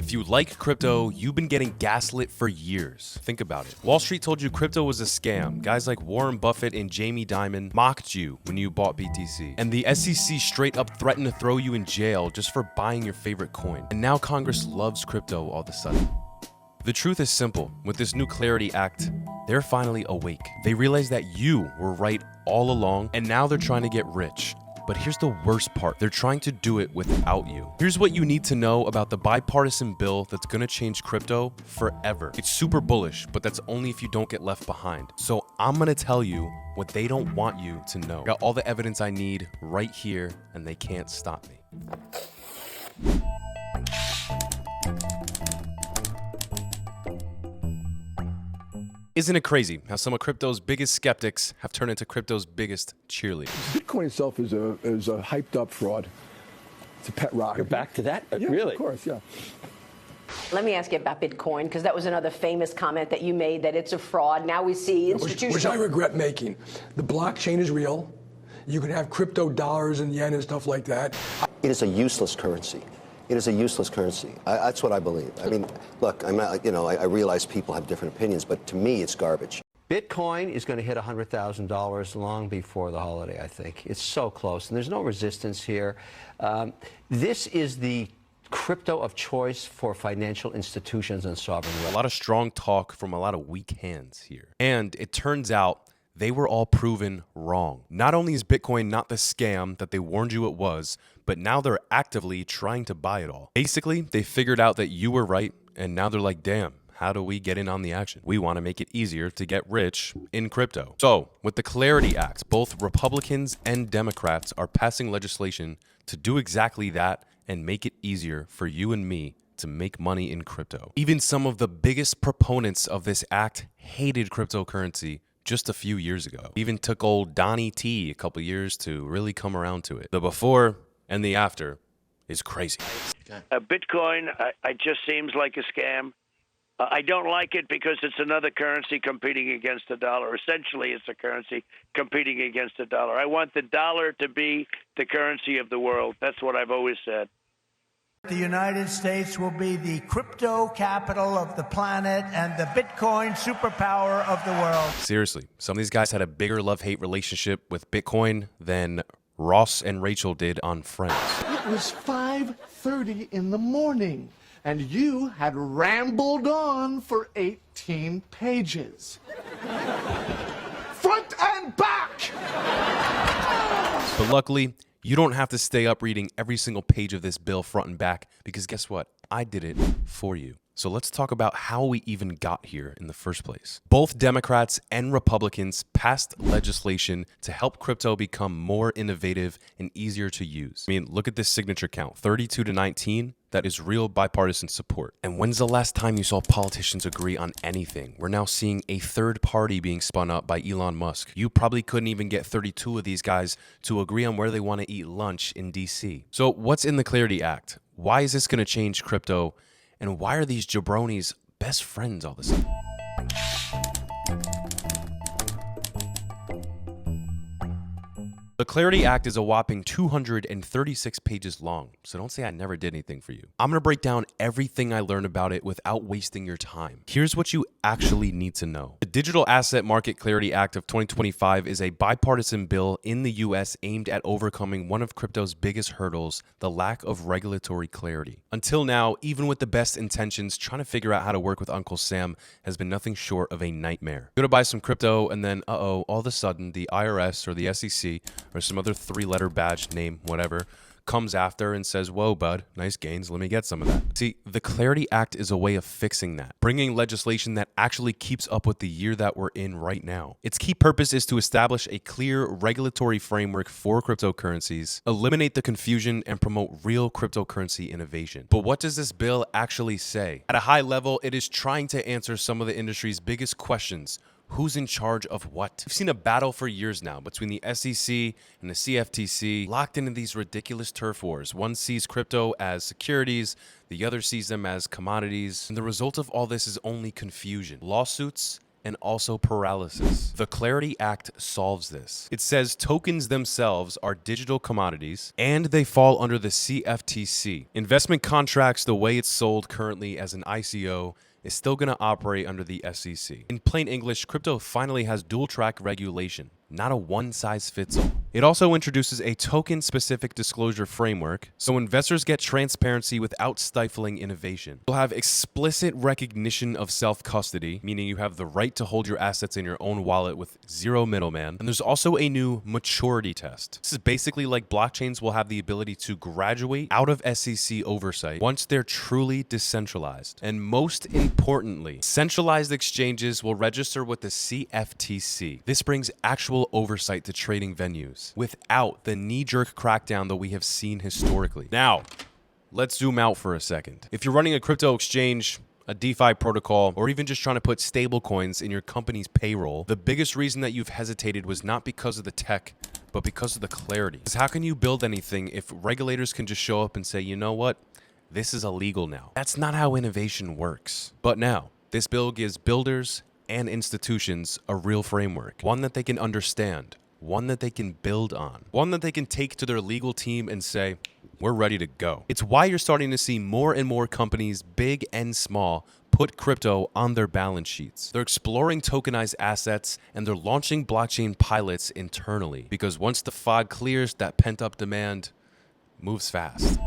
If you like crypto, you've been getting gaslit for years. Think about it. Wall Street told you crypto was a scam. Guys like Warren Buffett and Jamie Dimon mocked you when you bought BTC. And the SEC straight up threatened to throw you in jail just for buying your favorite coin. And now Congress loves crypto all of a sudden. The truth is simple. With this new Clarity Act, they're finally awake. They realize that you were right all along, and now they're trying to get rich. But here's the worst part. They're trying to do it without you. Here's what you need to know about the bipartisan bill that's gonna change crypto forever. It's super bullish, but that's only if you don't get left behind. So I'm gonna tell you what they don't want you to know. I got all the evidence I need right here, and they can't stop me. Isn't it crazy how some of crypto's biggest skeptics have turned into crypto's biggest cheerleaders? Bitcoin itself is a hyped up fraud. It's a pet rock. You're back to that? Yeah, Really? Of course, yeah. Let me ask you about Bitcoin, because that was another famous comment that you made, that it's a fraud. Now we see institutions. Which I regret making. The blockchain is real. You can have crypto dollars and yen and stuff like that. It is a useless currency. It is a useless currency. That's what I believe. I mean, look, I'm not, I realize people have different opinions, but to me, it's garbage. Bitcoin is going to hit $100,000 long before the holiday, I think. It's so close, and there's no resistance here. This is the crypto of choice for financial institutions and sovereign wealth. A lot of strong talk from a lot of weak hands here. And it turns out they were all proven wrong. Not only is Bitcoin not the scam that they warned you it was, but now they're actively trying to buy it all. Basically, they figured out that you were right, and now they're like, damn, how do we get in on the action? We want to make it easier to get rich in crypto. So, with the Clarity Act, both Republicans and Democrats are passing legislation to do exactly that and make it easier for you and me to make money in crypto. Even some of the biggest proponents of this act hated cryptocurrency just a few years ago. Even took old Donnie T a couple years to really come around to it. The before and the after is crazy. Bitcoin, it just seems like a scam. I don't like it because it's another currency competing against the dollar. Essentially, it's a currency competing against the dollar. I want the dollar to be the currency of the world. That's what I've always said. The United States will be the crypto capital of the planet and the Bitcoin superpower of the world. Seriously, some of these guys had a bigger love-hate relationship with Bitcoin than Ross and Rachel did on Friends. It was 5:30 in the morning, and you had rambled on for 18 pages. Front and back! But luckily, you don't have to stay up reading every single page of this bill front and back, because guess what? I did it for you. So let's talk about how we even got here in the first place. Both Democrats and Republicans passed legislation to help crypto become more innovative and easier to use. I mean, look at this signature count, 32 to 19. That is real bipartisan support. And when's the last time you saw politicians agree on anything? We're now seeing a third party being spun up by Elon Musk. You probably couldn't even get 32 of these guys to agree on where they want to eat lunch in DC. So what's in the Clarity Act? Why is this going to change crypto? And why are these jabronis best friends all of a sudden? The Clarity Act is a whopping 236 pages long, so don't say I never did anything for you. I'm going to break down everything I learned about it without wasting your time. Here's what you actually need to know. The Digital Asset Market Clarity Act of 2025 is a bipartisan bill in the U.S. aimed at overcoming one of crypto's biggest hurdles, the lack of regulatory clarity. Until now, even with the best intentions, trying to figure out how to work with Uncle Sam has been nothing short of a nightmare. Go to buy some crypto, and then, all of a sudden, the IRS or the SEC or some other three-letter badge name, whatever, comes after and says, whoa, bud, nice gains, let me get some of that. See, the Clarity Act is a way of fixing that, bringing legislation that actually keeps up with the year that we're in right now. Its key purpose is to establish a clear regulatory framework for cryptocurrencies, eliminate the confusion, and promote real cryptocurrency innovation. But what does this bill actually say? At a high level, it is trying to answer some of the industry's biggest questions. Who's in charge of what? We've seen a battle for years now between the SEC and the CFTC, locked into these ridiculous turf wars. One sees crypto as securities, the other sees them as commodities. And the result of all this is only confusion, lawsuits, and also paralysis. The Clarity Act solves this. It says tokens themselves are digital commodities and they fall under the CFTC. Investment contracts, the way it's sold currently as an ICO, is still going to operate under the SEC. In plain English, crypto finally has dual track regulation, not a one-size-fits-all. It also introduces a token-specific disclosure framework, so investors get transparency without stifling innovation. You'll have explicit recognition of self-custody, meaning you have the right to hold your assets in your own wallet with zero middleman. And there's also a new maturity test. This is basically like blockchains will have the ability to graduate out of SEC oversight once they're truly decentralized. And most importantly, centralized exchanges will register with the CFTC. This brings actual oversight to trading venues without the knee-jerk crackdown that we have seen historically. Now, let's zoom out for a second. If you're running a crypto exchange, a DeFi protocol, or even just trying to put stable coins in your company's payroll, the biggest reason that you've hesitated was not because of the tech, but because of the clarity. Because how can you build anything if regulators can just show up and say, you know what, this is illegal now? That's not how innovation works. But now, this bill gives builders and institutions a real framework, one that they can understand, one that they can build on, one that they can take to their legal team and say, we're ready to go. It's why you're starting to see more and more companies, big and small, put crypto on their balance sheets. They're exploring tokenized assets and they're launching blockchain pilots internally, because once the fog clears, that pent-up demand moves fast.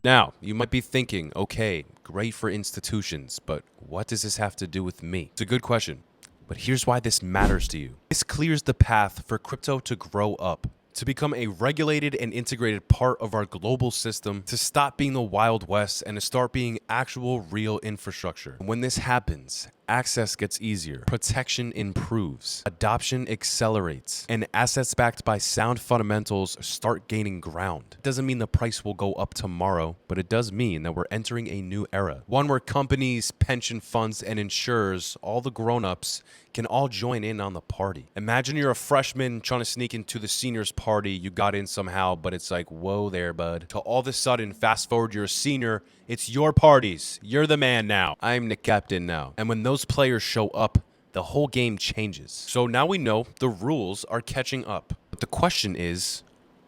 Now, you might be thinking, okay, great for institutions, but what does this have to do with me? It's a good question, but here's why this matters to you. This clears the path for crypto to grow up, to become a regulated and integrated part of our global system, to stop being the Wild West and to start being actual real infrastructure. And when this happens, access gets easier, protection improves, adoption accelerates, and assets backed by sound fundamentals start gaining ground. It doesn't mean the price will go up tomorrow, but it does mean that we're entering a new era. One where companies, pension funds, and insurers, all the grown-ups, can all join in on the party. Imagine you're a freshman trying to sneak into the seniors party. You got in somehow, but it's like, whoa there, bud. Till all of a sudden, fast forward, you're a senior. It's your parties. You're the man now. I'm the captain now. And when those players show up, the whole game changes. So now we know the rules are catching up. But the question is,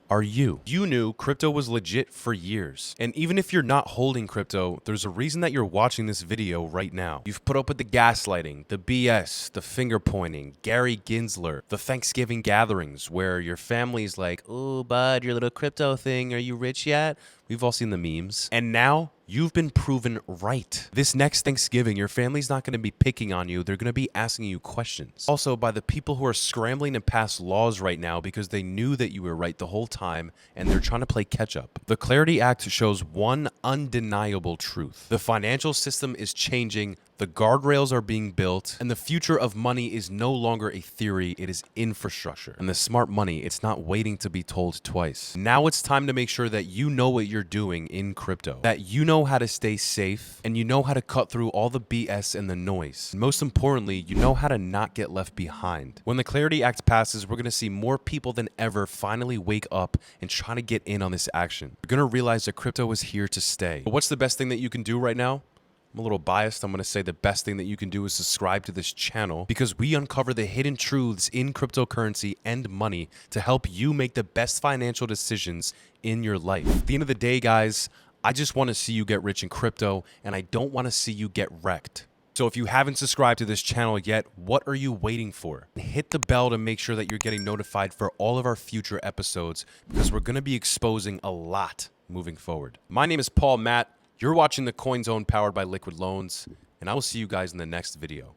are you? You knew crypto was legit for years. And even if you're not holding crypto, there's a reason that you're watching this video right now. You've put up with the gaslighting, the BS, the finger pointing, Gary Gensler, the Thanksgiving gatherings where your family's like, oh, bud, your little crypto thing, are you rich yet? We've all seen the memes. And now you've been proven right. This next Thanksgiving, your family's not going to be picking on you. They're going to be asking you questions. Also, by the people who are scrambling to pass laws right now because they knew that you were right the whole time and they're trying to play catch up. The Clarity Act shows one undeniable truth. The financial system is changing. The guardrails are being built, and the future of money is no longer a theory, it is infrastructure. And the smart money, it's not waiting to be told twice. Now it's time to make sure that you know what you're doing in crypto, that you know how to stay safe, and you know how to cut through all the BS and the noise. And most importantly, you know how to not get left behind. When the Clarity Act passes, we're gonna see more people than ever finally wake up and try to get in on this action. You're gonna realize that crypto is here to stay. But what's the best thing that you can do right now? I'm a little biased. I'm going to say the best thing that you can do is subscribe to this channel, because we uncover the hidden truths in cryptocurrency and money to help you make the best financial decisions in your life. At the end of the day, guys, I just want to see you get rich in crypto, and I don't want to see you get wrecked. So if you haven't subscribed to this channel yet, what are you waiting for? Hit the bell to make sure that you're getting notified for all of our future episodes, because we're going to be exposing a lot moving forward. My name is Paul Matt. You're watching the Coin Zone powered by Liquid Loans, and I will see you guys in the next video.